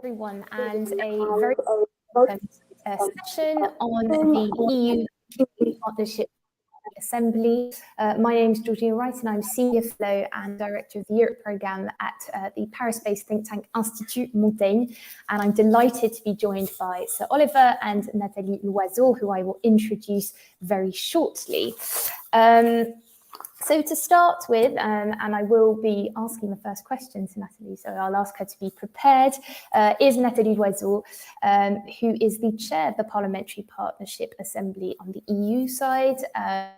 everyone, and a very important session on the EU Partnership Assembly. My name is Georgina Wright, and I'm Senior Fellow and Director of the Europe Programme at the Paris-based think tank Institut Montaigne, and I'm delighted to be joined by Sir Oliver and Nathalie Loiseau, who I will introduce very shortly. So to start with, and I will be asking the first question to Nathalie, so I'll ask her to be prepared, is Nathalie Loiseau, who is the chair of the Parliamentary Partnership Assembly on the EU side, chair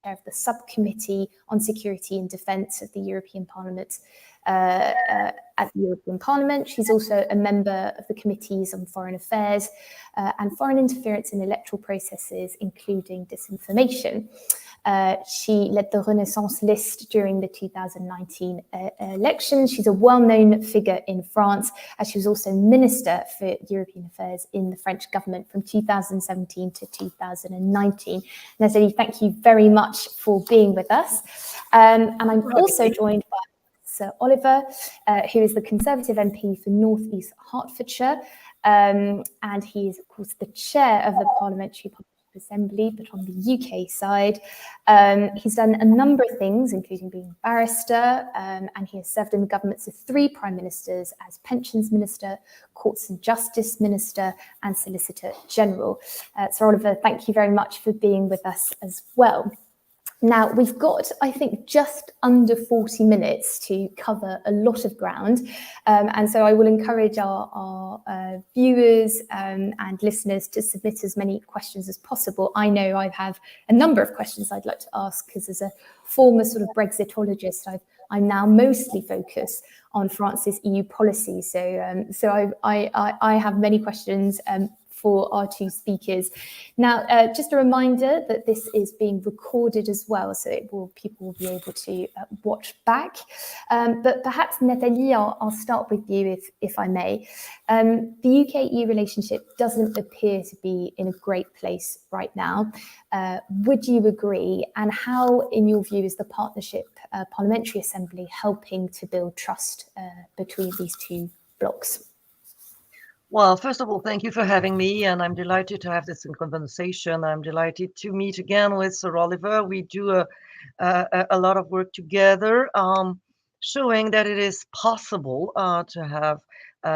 of the Subcommittee on Security and Defence of the European Parliament at the European Parliament. She's also a member of the Committees on Foreign Affairs and Foreign Interference in Electoral Processes, including disinformation. She led the Renaissance list during the 2019 election. She's a well-known figure in France, as she was also Minister for European Affairs in the French government from 2017 to 2019. Nathalie, thank you very much for being with us. And I'm also joined by Sir Oliver, who is the Conservative MP for North East Hertfordshire, and he is, of course, the chair of the Parliamentary Assembly, but on the UK side. He's done a number of things, including being a barrister, and he has served in the governments of 3 prime ministers as Pensions Minister, Courts and Justice Minister, and Solicitor General. Sir Oliver, thank you very much for being with us as well. Now, we've got, I think, just under 40 minutes to cover a lot of ground. And so I will encourage our viewers and listeners to submit as many questions as possible. I know I have a number of questions I'd like to ask, because as a former sort of Brexitologist, I'm now mostly focused on France's EU policy. So I have many questions for our 2 speakers. Now, just a reminder that this is being recorded as well, so people will be able to watch back. But perhaps, Nathalie, I'll start with you, if I may. The UK-EU relationship doesn't appear to be in a great place right now. Would you agree? And how, in your view, is the Partnership Parliamentary Assembly helping to build trust between these 2 blocks? Well, first of all, thank you for having me, and I'm delighted to have this conversation. I'm delighted to meet again with Sir Oliver. We do a lot of work together, showing that it is possible to have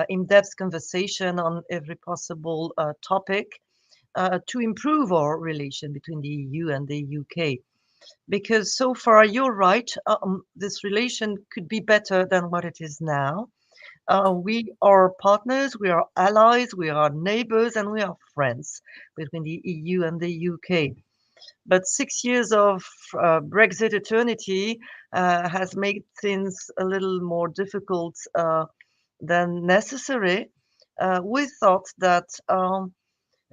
in-depth conversation on every possible topic to improve our relation between the EU and the UK. Because so far, you're right, this relation could be better than what it is now. We are partners, we are allies, we are neighbors, and we are friends between the EU and the UK. But 6 years of Brexit eternity has made things a little more difficult than necessary. We thought that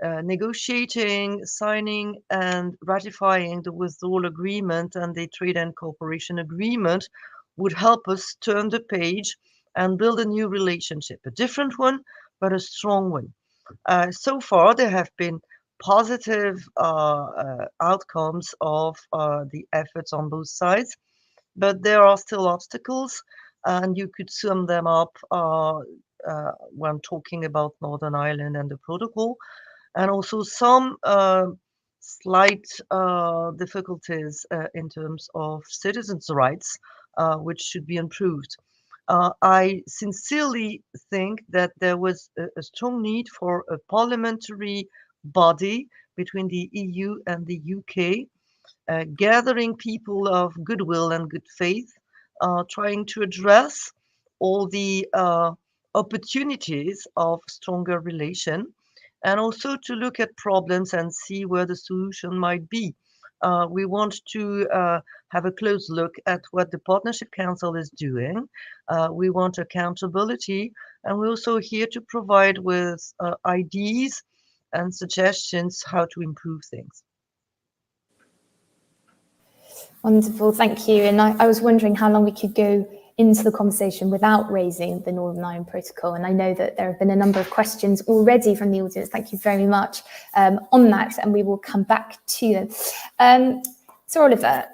negotiating, signing, and ratifying the withdrawal agreement and the trade and cooperation agreement would help us turn the page and build a new relationship, a different one, but a strong one. So far, there have been positive outcomes of the efforts on both sides, but there are still obstacles, and you could sum them up when talking about Northern Ireland and the protocol, and also some slight difficulties in terms of citizens' rights, which should be improved. I sincerely think that there was a strong need for a parliamentary body between the EU and the UK, gathering people of goodwill and good faith, trying to address all the opportunities of stronger relation, and also to look at problems and see where the solution might be. We want to have a close look at what the Partnership Council is doing. We want accountability, and we're also here to provide with ideas and suggestions how to improve things. Wonderful, thank you. And I was wondering how long we could go into the conversation without raising the Northern Ireland Protocol. And I know that there have been a number of questions already from the audience. Thank you very much on that, and we will come back to them. Sir Oliver,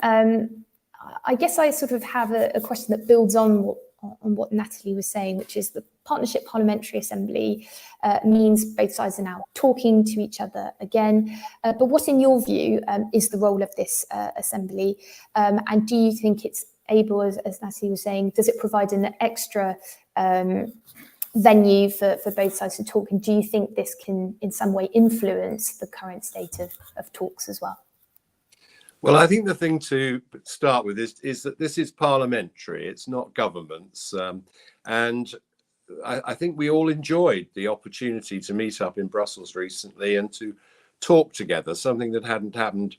I guess I sort of have a question that builds on on what Nathalie was saying, which is the Partnership Parliamentary Assembly means both sides are now talking to each other again. But what, in your view, is the role of this assembly? And do you think it's able, as Nathalie was saying, does it provide an extra venue for both sides to talk? And do you think this can in some way influence the current state of talks as well? Well, I think the thing to start with is that this is parliamentary, it's not governments. And I think we all enjoyed the opportunity to meet up in Brussels recently and to talk together, something that hadn't happened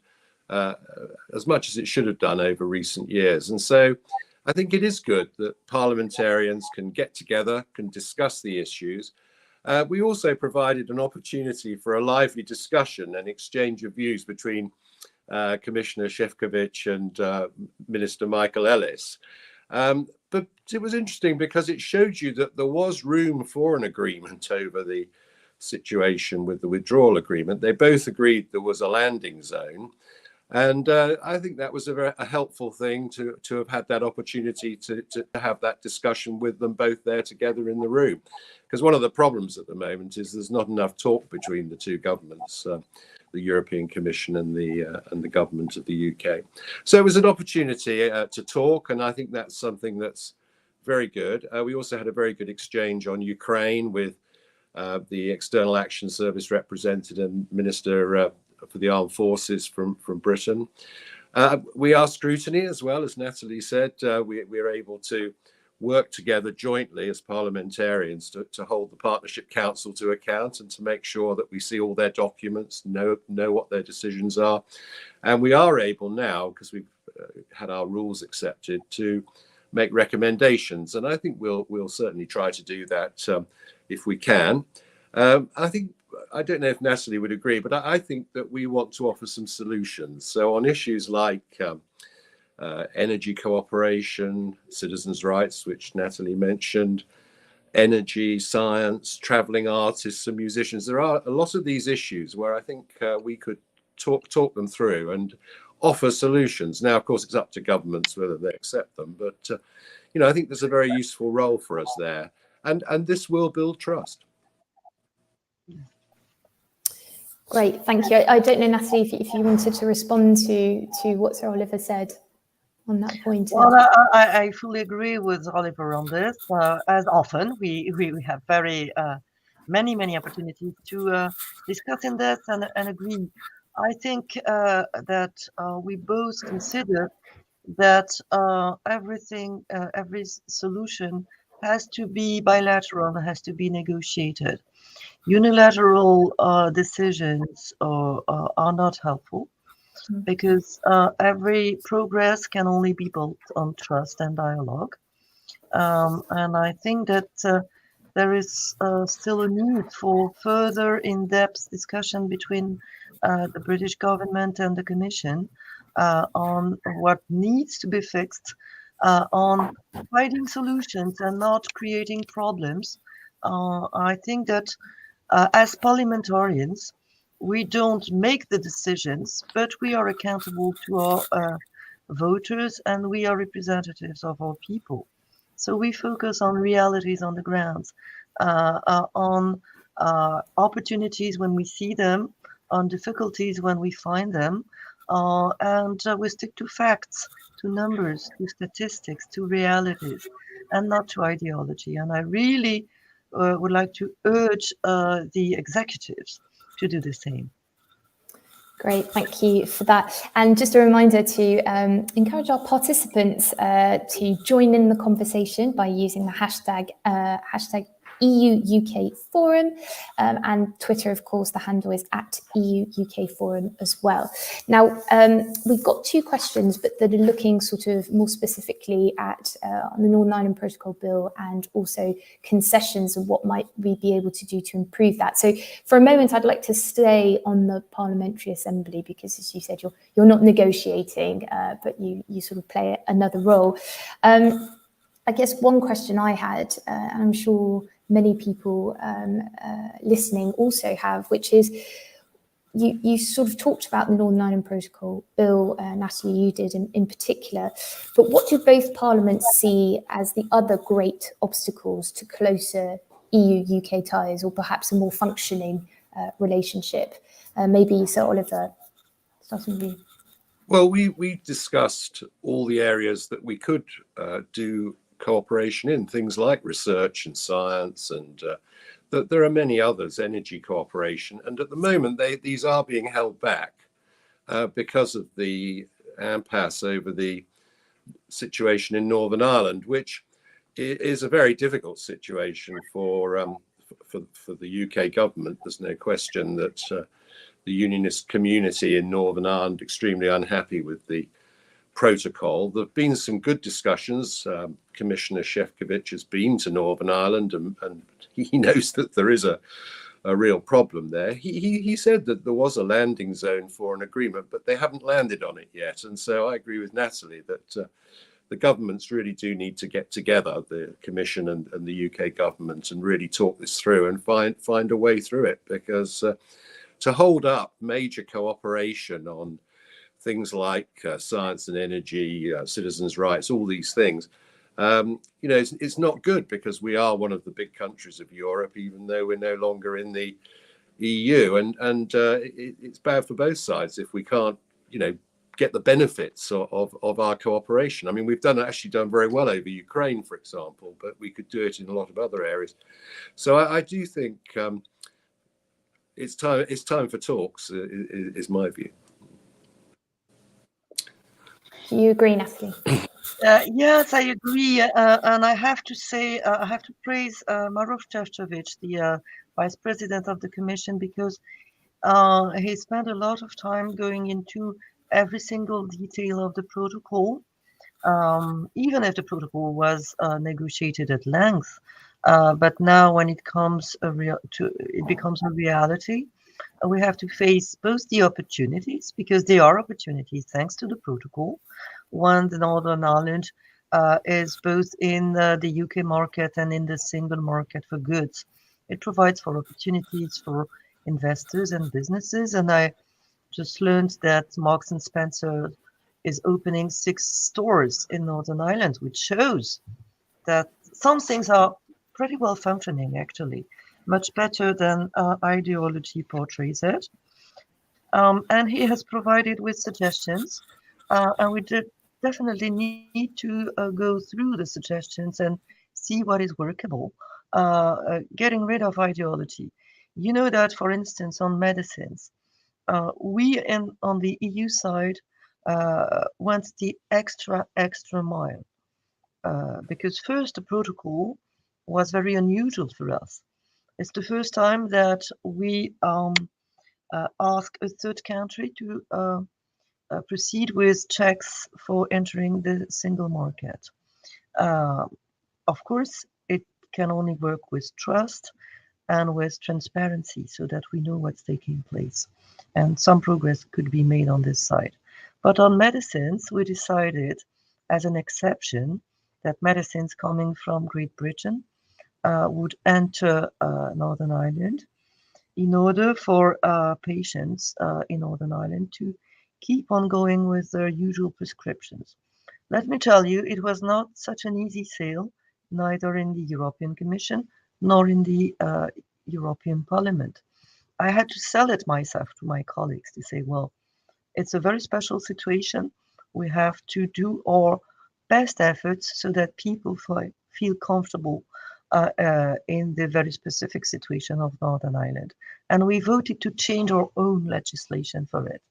as much as it should have done over recent years. And so I think it is good that parliamentarians can get together, can discuss the issues. We also provided an opportunity for a lively discussion and exchange of views between Commissioner Šefčovič and Minister Michael Ellis. But it was interesting because it showed you that there was room for an agreement over the situation with the withdrawal agreement. They both agreed there was a landing zone. And I think that was a helpful thing to have had that opportunity to have that discussion with them both there together in the room. Because one of the problems at the moment is there's not enough talk between the two governments, the European Commission and the government of the UK. So it was an opportunity to talk, and I think that's something that's very good. We also had a very good exchange on Ukraine with the External Action Service representative and Minister for the Armed Forces from Britain. We are scrutiny as well, as Nathalie said. We're able to work together jointly as parliamentarians to hold the Partnership Council to account and to make sure that we see all their documents, know what their decisions are. And we are able now, because we've had our rules accepted, to make recommendations. And I think we'll certainly try to do that if we can. I don't know if Nathalie would agree, but I think that we want to offer some solutions. So on issues like energy cooperation, citizens' rights, which Nathalie mentioned, energy, science, traveling artists and musicians, there are a lot of these issues where I think we could talk them through and offer solutions. Now, of course, it's up to governments whether they accept them, but I think there's a very useful role for us there, and this will build trust. Great, thank you. I don't know, Nathalie, if you wanted to respond to what Sir Oliver said on that point. Well, I fully agree with Oliver on this. As often, we have very many opportunities to discuss in this and agree. I think that we both consider that every solution has to be bilateral, has to be negotiated. Unilateral decisions are not helpful, because every progress can only be built on trust and dialogue. And I think that there is still a need for further in-depth discussion between the British government and the Commission on what needs to be fixed, on finding solutions and not creating problems. I think that as parliamentarians, we don't make the decisions, but we are accountable to our voters, and we are representatives of our people. So we focus on realities on the ground, on opportunities when we see them, on difficulties when we find them, and we stick to facts, to numbers, to statistics, to realities, and not to ideology. And I really would like to urge the executives to do the same. Great, thank you for that. And just a reminder to encourage our participants to join in the conversation by using the hashtag EU UK Forum, and Twitter, of course, the handle is @EU UK Forum as well. Now, we've got two questions, but that are looking sort of more specifically at the Northern Ireland Protocol Bill and also concessions and what might we be able to do to improve that. So for a moment, I'd like to stay on the Parliamentary Assembly because, as you said, you're not negotiating, but you sort of play another role. I guess one question I had, and I'm sure many people listening also have, which is, you sort of talked about the Northern Ireland Protocol, Bill, Nathalie, you did in particular, but what do both parliaments see as the other great obstacles to closer EU-UK ties, or perhaps a more functioning relationship? Maybe Sir Oliver, starting with you. Well, we discussed all the areas that we could do cooperation in, things like research and science, and that there are many others, energy cooperation, and at the moment these are being held back because of the impasse over the situation in Northern Ireland, which is a very difficult situation for the UK government. There's no question that the unionist community in Northern Ireland extremely unhappy with the protocol. There have been some good discussions. Commissioner Šefčovič has been to Northern Ireland, and he knows that there is a real problem there. He said that there was a landing zone for an agreement, but they haven't landed on it yet. And so I agree with Nathalie that the governments really do need to get together, the Commission and the UK government, and really talk this through and find a way through it, because to hold up major cooperation on things like science and energy, citizens' rights, all these things, it's not good, because we are one of the big countries of Europe, even though we're no longer in the EU, and it's bad for both sides if we can't, get the benefits of our cooperation. I mean, we've actually done very well over Ukraine, for example, but we could do it in a lot of other areas. So I do think it's time for talks, is my view. Do you agree, Nathalie? Yes, I agree, and I have to say, I have to praise Maroš Šefčovič, the Vice President of the Commission, because he spent a lot of time going into every single detail of the protocol, even if the protocol was negotiated at length. But now, when it becomes a reality, we have to face both the opportunities, because there are opportunities thanks to the protocol. One, the Northern Ireland is both in the UK market and in the single market for goods. It provides for opportunities for investors and businesses. And I just learned that Marks and Spencer is opening 6 stores in Northern Ireland, which shows that some things are pretty well functioning, actually, much better than ideology portrays it. And he has provided with suggestions, and we definitely need to go through the suggestions and see what is workable, getting rid of ideology. You know that, for instance, on medicines, we on the EU side went the extra mile, because first, the protocol was very unusual for us. It's the first time that we ask a third country to proceed with checks for entering the single market. Of course, it can only work with trust and with transparency, so that we know what's taking place. And some progress could be made on this side. But on medicines, we decided as an exception that medicines coming from Great Britain would enter Northern Ireland, in order for patients in Northern Ireland to keep on going with their usual prescriptions. Let me tell you, it was not such an easy sale, neither in the European Commission nor in the European Parliament. I had to sell it myself to my colleagues to say, well, it's a very special situation. We have to do our best efforts so that people feel comfortable in the very specific situation of Northern Ireland. And we voted to change our own legislation for it.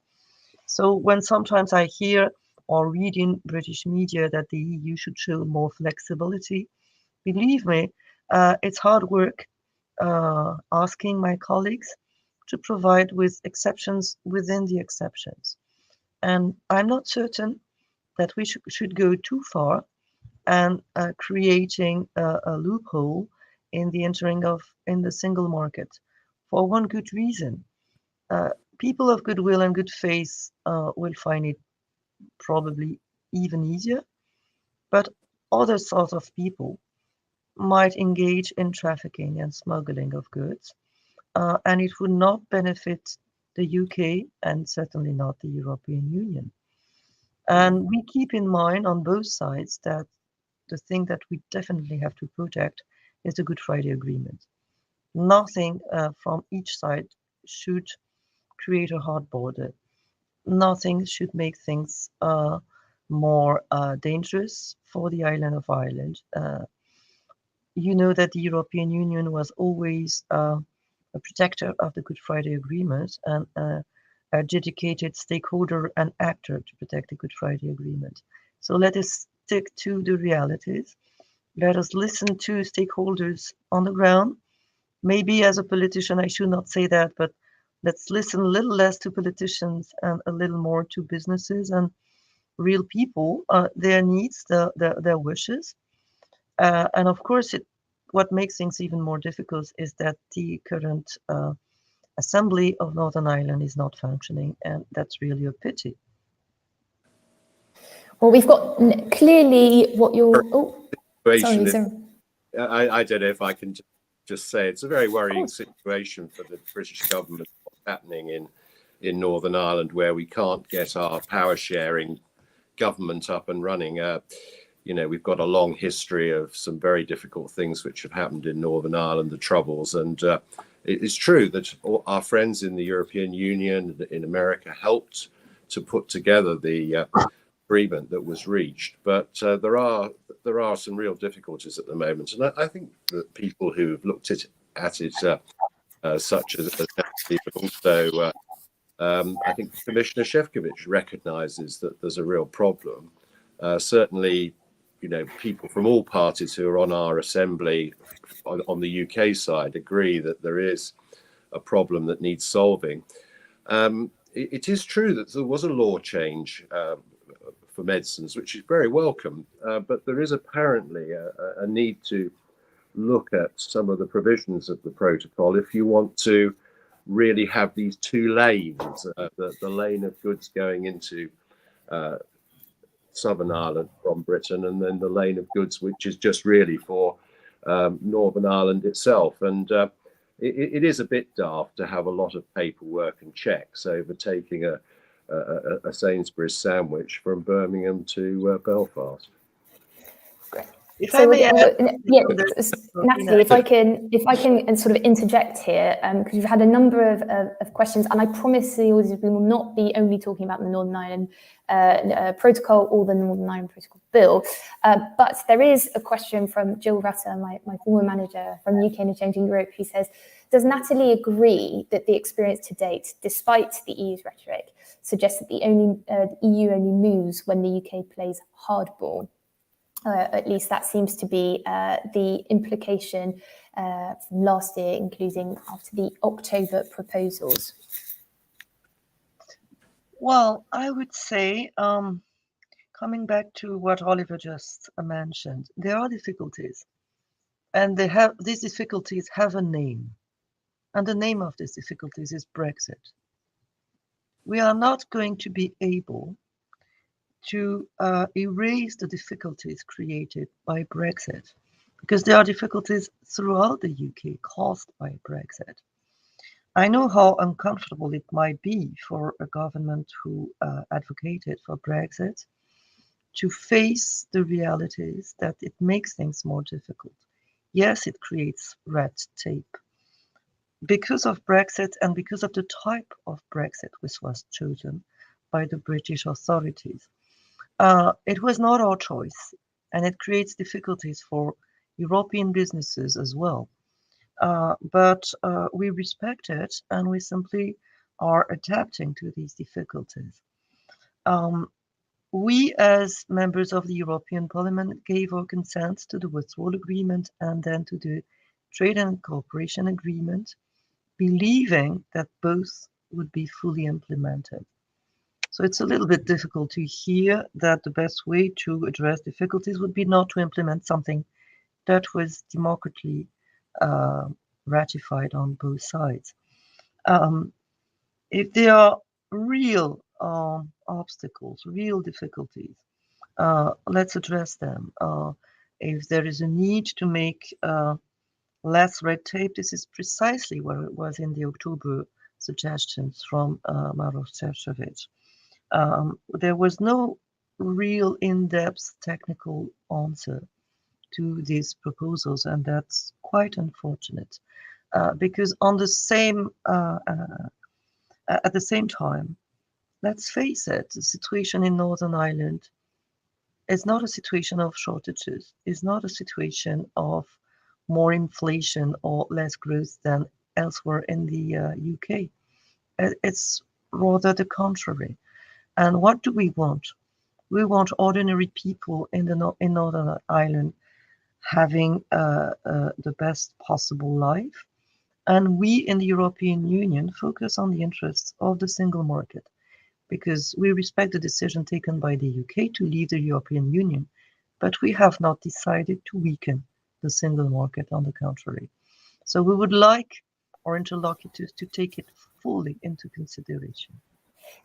So when sometimes I hear or read in British media that the EU should show more flexibility, believe me, it's hard work asking my colleagues to provide with exceptions within the exceptions. And I'm not certain that we should go too far and creating a loophole in the entering in the single market, for one good reason. People of goodwill and good faith will find it probably even easier, but other sorts of people might engage in trafficking and smuggling of goods, and it would not benefit the UK, and certainly not the European Union. And we keep in mind on both sides that the thing that we definitely have to protect is the Good Friday Agreement. Nothing from each side should create a hard border. Nothing should make things more dangerous for the island of Ireland. You know that the European Union was always a protector of the Good Friday Agreement and a dedicated stakeholder and actor to protect the Good Friday Agreement. So let us stick to the realities. Let us listen to stakeholders on the ground. Maybe as a politician, I should not say that, but let's listen a little less to politicians and a little more to businesses and real people, their needs, their wishes. And of course, what makes things even more difficult is that the current Assembly of Northern Ireland is not functioning, and that's really a pity. Well, we've got clearly what you're. Oh, sorry. I don't know if I can just say it's a very worrying situation for the British government, what's happening in Northern Ireland, where we can't get our power sharing government up and running. We've got a long history of some very difficult things which have happened in Northern Ireland, the Troubles. And it is true that our friends in the European Union, in America, helped to put together the agreement that was reached. But there are some real difficulties at the moment. And I think that people who have looked at it, such as Nathalie, but also I think Commissioner Šefčovič recognises that there's a real problem. Certainly, people from all parties who are on our assembly on the UK side agree that there is a problem that needs solving. It is true that there was a law change for medicines, which is very welcome, but there is apparently a need to look at some of the provisions of the protocol if you want to really have these two lanes, the lane of goods going into Southern Ireland from Britain, and then the lane of goods which is just really for Northern Ireland itself. And it is a bit daft to have a lot of paperwork and checks over taking a Sainsbury's sandwich from Birmingham to Belfast. Nathalie, if I can sort of interject here, because we've had a number of questions, and I promise the audience we will not be only talking about the Northern Ireland Protocol or the Northern Ireland Protocol Bill, but there is a question from Jill Rutter, my former manager from UK and the Changing Europe, who says, does Nathalie agree that the experience to date, despite the EU's rhetoric, suggests that the EU only moves when the UK plays hardball? At least that seems to be the implication from last year, including after the October proposals. Well, I would say, coming back to what Oliver just mentioned, there are difficulties, and these difficulties have a name, and the name of these difficulties is Brexit. We are not going to be able to erase the difficulties created by Brexit, because there are difficulties throughout the UK caused by Brexit. I know how uncomfortable it might be for a government who advocated for Brexit to face the realities that it makes things more difficult. Yes, it creates red tape. Because of Brexit and because of the type of Brexit which was chosen by the British authorities, it was not our choice, and it creates difficulties for European businesses as well. But we respect it, and we simply are adapting to these difficulties. We, as members of the European Parliament, gave our consent to the withdrawal agreement and then to the trade and cooperation agreement, believing that both would be fully implemented. So it's a little bit difficult to hear that the best way to address difficulties would be not to implement something that was democratically ratified on both sides. If there are real obstacles, real difficulties, let's address them. If there is a need to make less red tape, this is precisely where it was in the October suggestions from Maros Šefčovič. There was no real in-depth technical answer to these proposals, and that's quite unfortunate, because on the same at the same time, let's face it, the situation in Northern Ireland is not a situation of shortages, is not a situation of more inflation or less growth than elsewhere in the UK. It's rather the contrary. And what do we want? We want ordinary people in Northern Ireland having the best possible life. And we in the European Union focus on the interests of the single market, because we respect the decision taken by the UK to leave the European Union, but we have not decided to weaken the single market, on the contrary. So we would like our interlocutors to take it fully into consideration.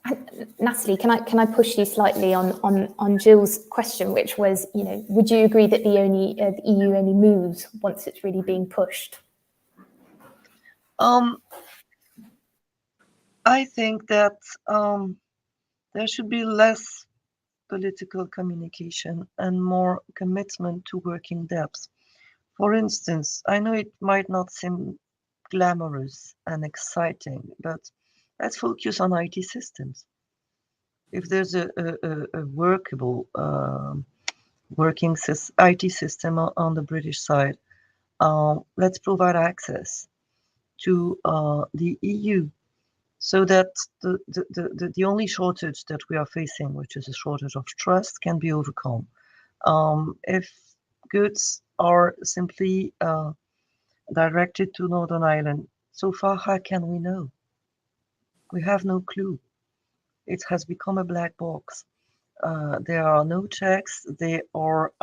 And Nathalie, can I push you slightly on Jill's question, which was, would you agree that the EU only moves once it's really being pushed? I think that there should be less political communication and more commitment to work in depth. For instance, I know it might not seem glamorous and exciting, but let's focus on IT systems. If there's a workable working IT system on the British side, let's provide access to the EU, so that the only shortage that we are facing, which is a shortage of trust, can be overcome. If goods are simply directed to Northern Ireland, so far, how can we know? We have no clue. It has become a black box. There are no checks. There are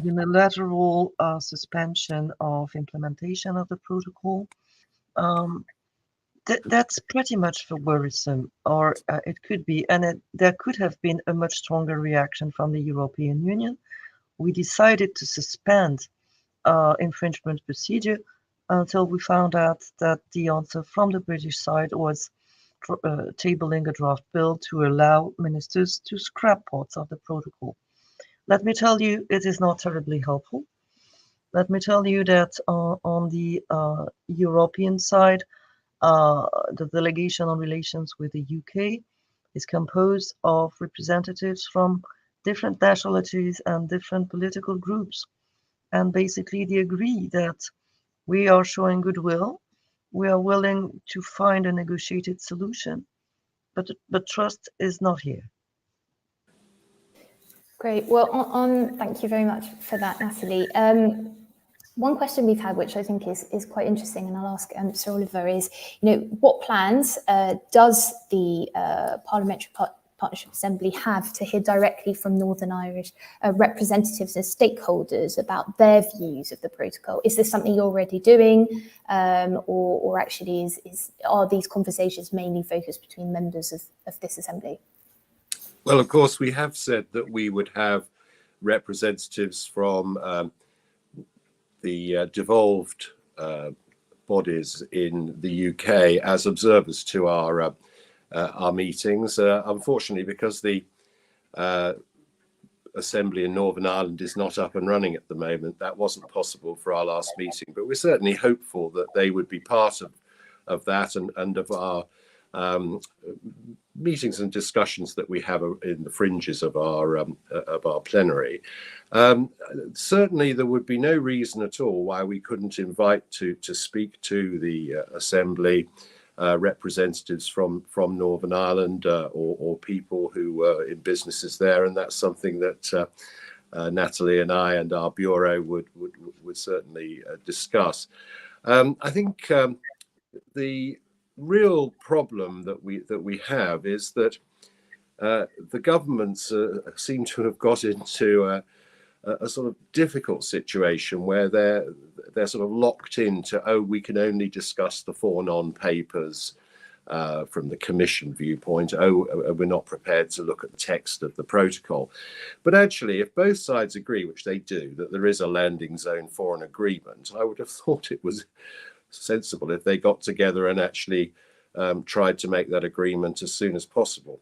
unilateral suspension of implementation of the protocol. That's pretty much worrisome, or it could be, and there could have been a much stronger reaction from the European Union. We decided to suspend infringement procedure until we found out that the answer from the British side was tabling a draft bill to allow ministers to scrap parts of the protocol. Let me tell you, it is not terribly helpful. Let me tell you that on the European side, the delegation on relations with the UK is composed of representatives from different nationalities and different political groups. And basically, they agree that we are showing goodwill. We are willing to find a negotiated solution, but trust is not here. Great. Well, thank you very much for that, Nathalie. One question we've had, which I think is quite interesting, and I'll ask Sir Oliver, is, what plans does the Parliamentary Partnership Assembly have to hear directly from Northern Irish representatives and stakeholders about their views of the protocol? Is this something you're already doing, or actually are these conversations mainly focused between members of this assembly? Well, of course, we have said that we would have representatives from the devolved bodies in the UK as observers to our meetings. Unfortunately, because the Assembly in Northern Ireland is not up and running at the moment, that wasn't possible for our last meeting. But we're certainly hopeful that they would be part of that and of our meetings and discussions that we have in the fringes of our plenary. Certainly, there would be no reason at all why we couldn't invite to speak to the Assembly representatives from Northern Ireland or people who were in businesses there, and that's something that Nathalie and I and our bureau would certainly discuss. I think the real problem that we have is that the governments seem to have got into a sort of difficult situation where they're sort of locked into, we can only discuss the 4 non-papers from the Commission viewpoint. We're not prepared to look at the text of the protocol. But actually, if both sides agree, which they do, that there is a landing zone for an agreement, I would have thought it was sensible if they got together and actually tried to make that agreement as soon as possible,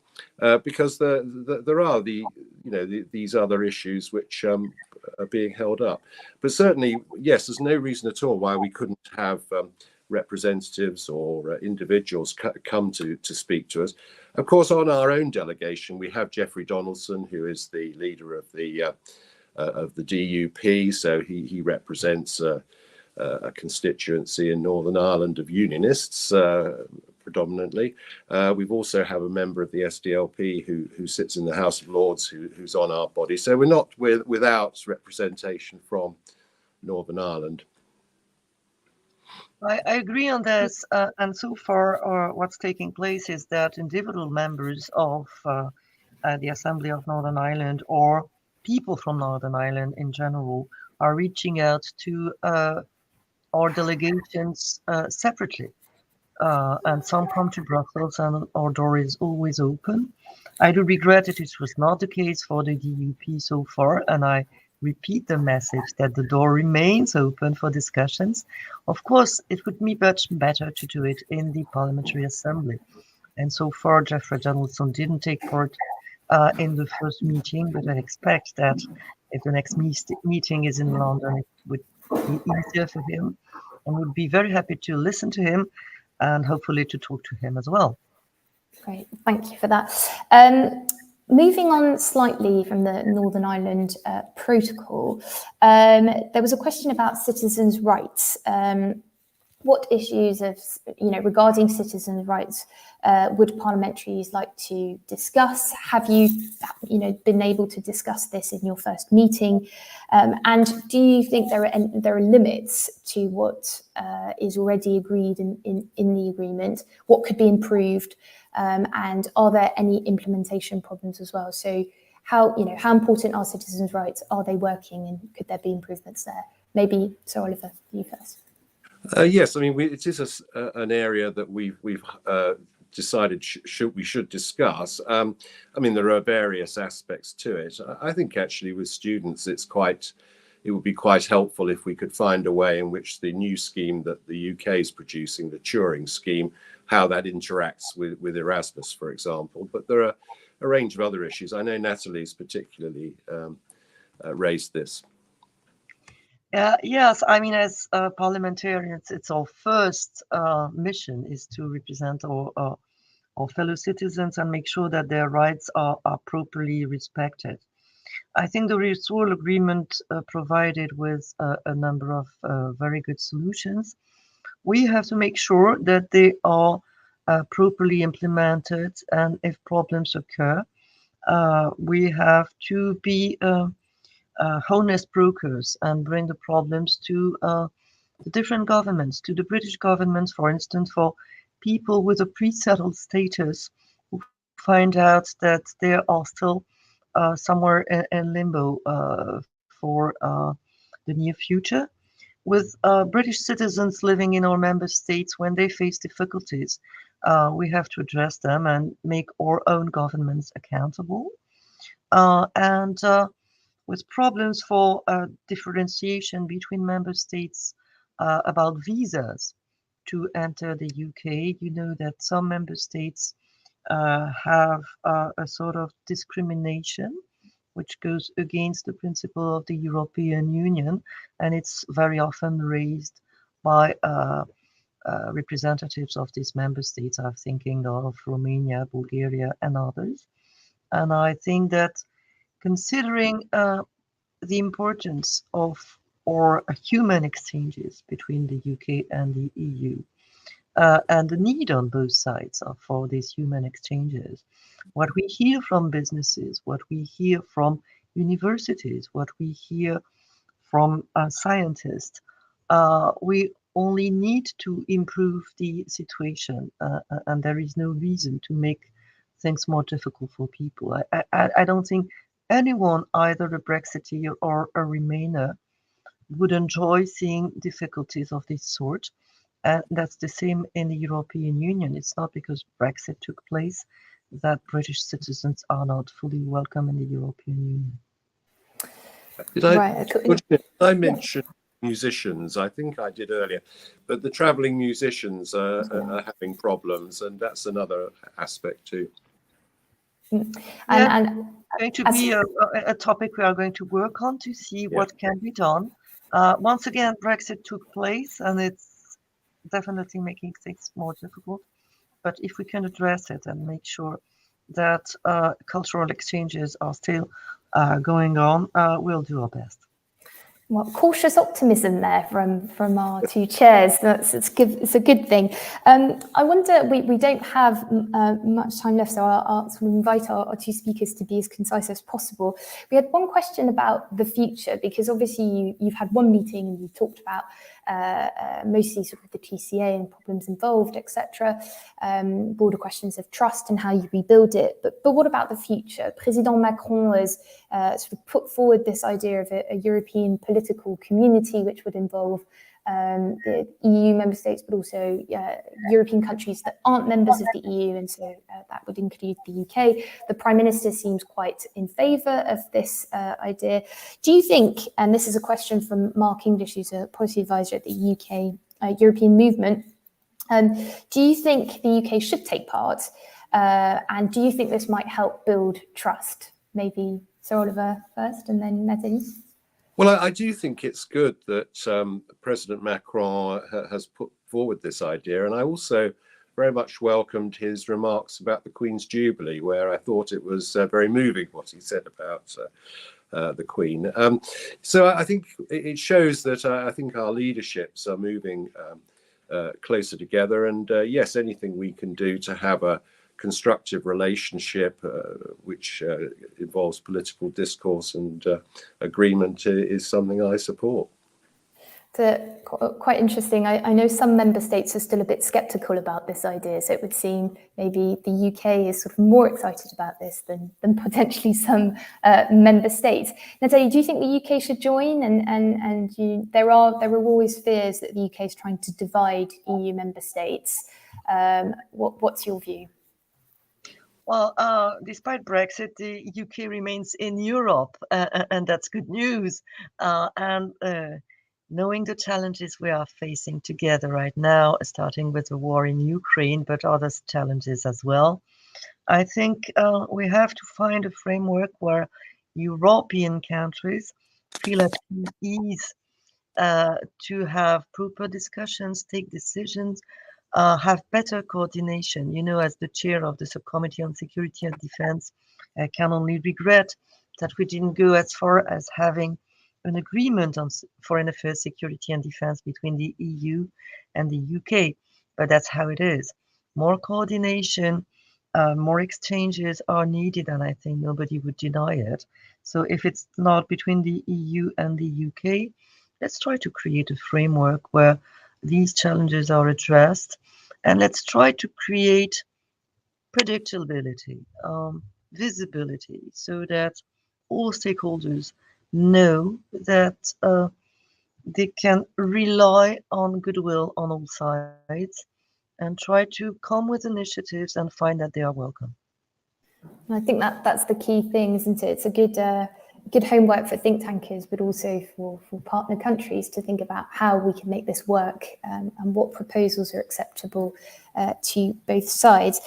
because there are these other issues which are being held up. But certainly, yes, there's no reason at all why we couldn't have representatives or individuals come to speak to us. Of course, on our own delegation, we have Jeffrey Donaldson, who is the leader of the DUP, so he represents a constituency in Northern Ireland of unionists predominantly. We've also have a member of the SDLP who sits in the House of Lords who's on our body. So we're not without representation from Northern Ireland. I agree on this, and so far what's taking place is that individual members of the Assembly of Northern Ireland, or people from Northern Ireland in general, are reaching out to our delegations separately. And some come to Brussels, and our door is always open. I do regret that it was not the case for the DUP so far, and I repeat the message that the door remains open for discussions. Of course, it would be much better to do it in the Parliamentary Assembly. And so far, Jeffrey Donaldson didn't take part in the first meeting, but I expect that if the next meeting is in London, it would be easier for him, and would be very happy to listen to him and hopefully to talk to him as well. Great, thank you for that. Moving on slightly from the Northern Ireland protocol, there was a question about citizens' rights. What issues of, regarding citizens' rights would parliamentaries like to discuss? Have you, been able to discuss this in your first meeting? And do you think there are limits to what is already agreed in the agreement? What could be improved? And are there any implementation problems as well? So how important are citizens' rights? Are they working, and could there be improvements there? Maybe Sir Oliver, you first. Yes, I mean, it is an area that we've decided we should discuss. I mean, there are various aspects to it. I think actually with students, it would be quite helpful if we could find a way in which the new scheme that the UK is producing, the Turing scheme, how that interacts with Erasmus, for example. But there are a range of other issues. I know Nathalie's particularly raised this. Yes, I mean, as parliamentarians, it's our first mission is to represent our fellow citizens and make sure that their rights are properly respected. I think the Loiseau agreement provided with a number of very good solutions. We have to make sure that they are properly implemented, and if problems occur, we have to be honest brokers and bring the problems to the different governments, to the British government, for instance, for people with a pre-settled status who find out that they are still somewhere in limbo for the near future. With British citizens living in our member states, when they face difficulties, we have to address them and make our own governments accountable. And with problems for differentiation between member states about visas to enter the UK. You know that some member states have a sort of discrimination which goes against the principle of the European Union, and it's very often raised by representatives of these member states. I'm thinking of Romania, Bulgaria, and others. And I think that considering the importance of our human exchanges between the UK and the EU, and the need on both sides for these human exchanges, what we hear from businesses, what we hear from universities, what we hear from scientists, we only need to improve the situation, and there is no reason to make things more difficult for people. I don't think anyone, either a Brexiteer or a Remainer, would enjoy seeing difficulties of this sort. And that's the same in the European Union. It's not because Brexit took place that British citizens are not fully welcome in the European Union. Did I mention musicians. I think I did earlier, but the traveling musicians are having problems, and that's another aspect too. And going to be a topic we are going to work on to see what can be done. Once again, Brexit took place, and it's definitely making things more difficult. But if we can address it and make sure that cultural exchanges are still going on, we'll do our best. Well, cautious optimism there from our two chairs. It's good. It's a good thing. I wonder. We don't have much time left, so I'll sort of invite our two speakers to be as concise as possible. We had one question about the future, because obviously you've had one meeting and you talked about mostly sort of the TCA and problems involved, etc. Broader questions of trust and how you rebuild it. But what about the future? President Macron has sort of put forward this idea of a European political community, which would involve the EU member states, but also European countries that aren't members of the EU, and so that would include the UK. The Prime Minister seems quite in favour of this idea. Do you think, and this is a question from Mark English, who's a policy advisor at the UK European Movement, do you think the UK should take part, and do you think this might help build trust? Maybe Sir Oliver first, and then Nathalie. Well, I do think it's good that President Macron has put forward this idea, and I also very much welcomed his remarks about the Queen's Jubilee, where I thought it was very moving what he said about the Queen. So I think it shows that I think our leaderships are moving closer together, and yes, anything we can do to have a constructive relationship which involves political discourse and agreement is something I support. Quite interesting. I know some member states are still a bit sceptical about this idea, so it would seem maybe the UK is sort of more excited about this than potentially some member states. Nathalie, do you think the UK should join? And there are always fears that the UK is trying to divide EU member states. What's your view? Well, despite Brexit, the UK remains in Europe, and that's good news. Knowing the challenges we are facing together right now, starting with the war in Ukraine, but other challenges as well, I think we have to find a framework where European countries feel at ease to have proper discussions, take decisions, have better coordination. You know, as the chair of the Subcommittee on Security and Defense, I can only regret that we didn't go as far as having an agreement on foreign affairs, security and defense between the EU and the UK. But that's how it is. More coordination, more exchanges are needed, and I think nobody would deny it. So if it's not between the EU and the UK, let's try to create a framework where these challenges are addressed, and let's try to create predictability, visibility, so that all stakeholders know that they can rely on goodwill on all sides and try to come with initiatives and find that they are welcome. I think that's the key thing, isn't it? It's a good homework for think tankers, but also for partner countries to think about how we can make this work and what proposals are acceptable to both sides.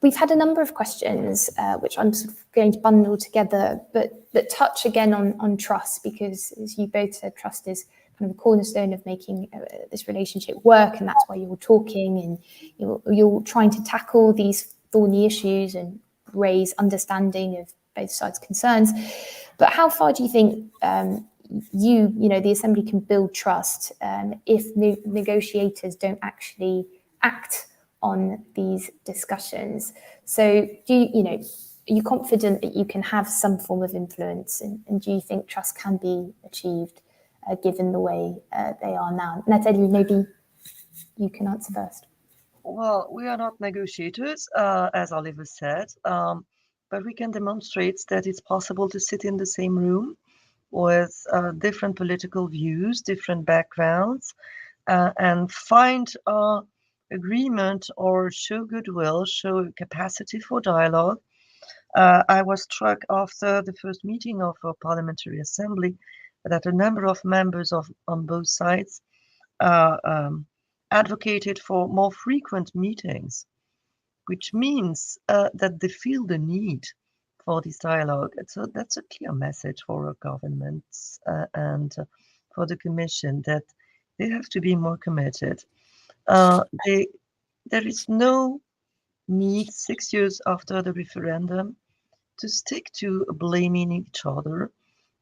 We've had a number of questions, which I'm sort of going to bundle together, but that touch again on trust, because as you both said, trust is kind of a cornerstone of making this relationship work, and that's why you're talking and you're trying to tackle these thorny issues and raise understanding of both sides' concerns. But how far do you think the Assembly can build trust if negotiators don't actually act on these discussions? So are you confident that you can have some form of influence, and do you think trust can be achieved given the way they are now? Nathalie, maybe you can answer first. Well, we are not negotiators, as Oliver said, but we can demonstrate that it's possible to sit in the same room with different political views, different backgrounds, and find agreement or show goodwill, show capacity for dialogue. I was struck after the first meeting of our Parliamentary Assembly that a number of members on both sides advocated for more frequent meetings, which means that they feel the need for this dialogue. So that's a clear message for our governments and for the Commission, that they have to be more committed. There is no need 6 years after the referendum to stick to blaming each other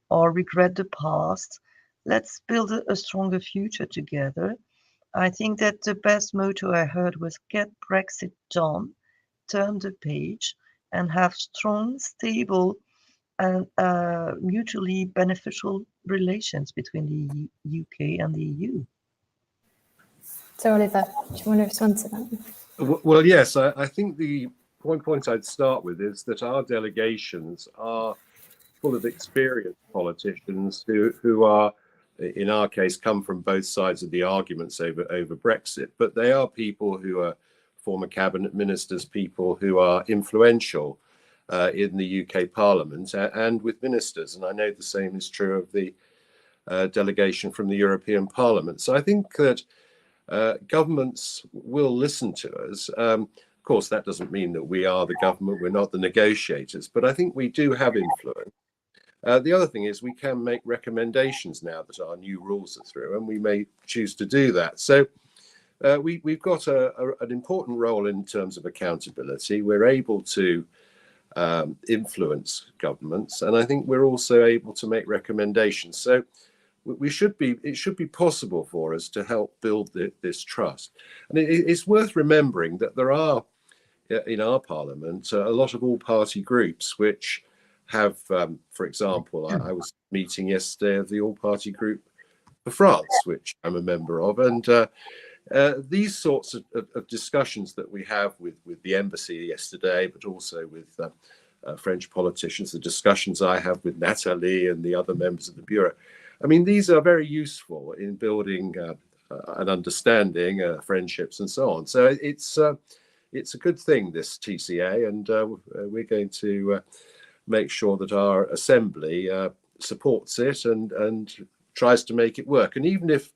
or regret the past. Let's build a stronger future together. I think that the best motto I heard was get Brexit done, turn the page, and have strong, stable, and mutually beneficial relations between the UK and the EU. So Oliver, do you want to respond to that? Well, yes, I think the point I'd start with is that our delegations are full of experienced politicians who are, in our case, come from both sides of the arguments over Brexit, but they are people who are former cabinet ministers, people who are influential in the UK Parliament and with ministers. And I know the same is true of the delegation from the European Parliament. So I think that governments will listen to us. Of course, that doesn't mean that we are the government, we're not the negotiators, but I think we do have influence. The other thing is we can make recommendations now that our new rules are through, and we may choose to do that. So we've got an important role in terms of accountability. We're able to influence governments, and I think we're also able to make recommendations. So it should be possible for us to help build this trust. And it's worth remembering that there are in our parliament a lot of all-party groups which have, for example, I was meeting yesterday of the all-party group for France, which I'm a member of, and these sorts of discussions that we have with the embassy yesterday, but also with French politicians, the discussions I have with Nathalie and the other members of the Bureau, I mean, these are very useful in building an understanding, friendships, and so on. So it's a good thing, this TCA, and we're going to make sure that our assembly supports it and tries to make it work. And even if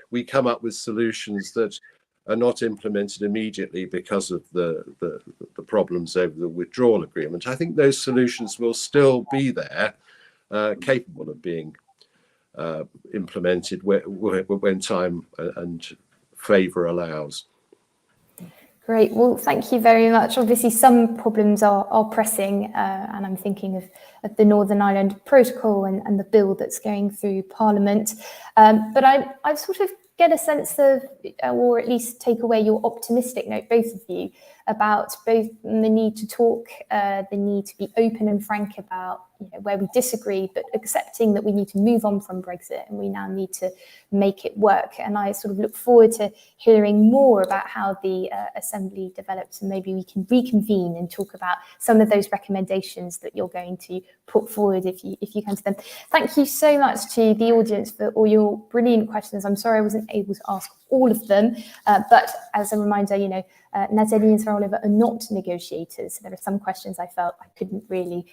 we come up with solutions that are not implemented immediately because of the problems over the withdrawal agreement, I think those solutions will still be there, capable of being implemented when time and favour allows. Great. Well, thank you very much. Obviously, some problems are pressing, and I'm thinking of the Northern Ireland Protocol and the bill that's going through Parliament. But I sort of get a sense of, or at least take away your optimistic note, both of you, about both the need to talk, the need to be open and frank about where we disagree, but accepting that we need to move on from Brexit and we now need to make it work. And I sort of look forward to hearing more about how the Assembly develops, and maybe we can reconvene and talk about some of those recommendations that you're going to put forward if you come to them. Thank you so much to the audience for all your brilliant questions. I'm sorry I wasn't able to ask all of them, but as a reminder, Nathalie and Sir Oliver are not negotiators. So there are some questions I felt I couldn't really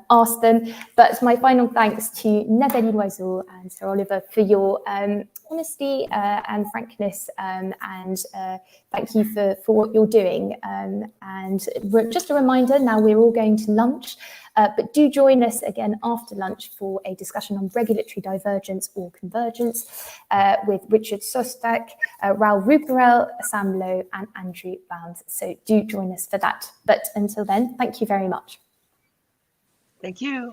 ask them. But my final thanks to Nathalie, Loiseau and Sir Oliver for your honesty and frankness, and thank you for what you're doing. And just a reminder, now we're all going to lunch, but do join us again after lunch for a discussion on regulatory divergence or convergence with Richard Sostak, Raoul Ruparel, Sam Lowe and Andrew Bounds. So do join us for that. But until then, thank you very much. Thank you.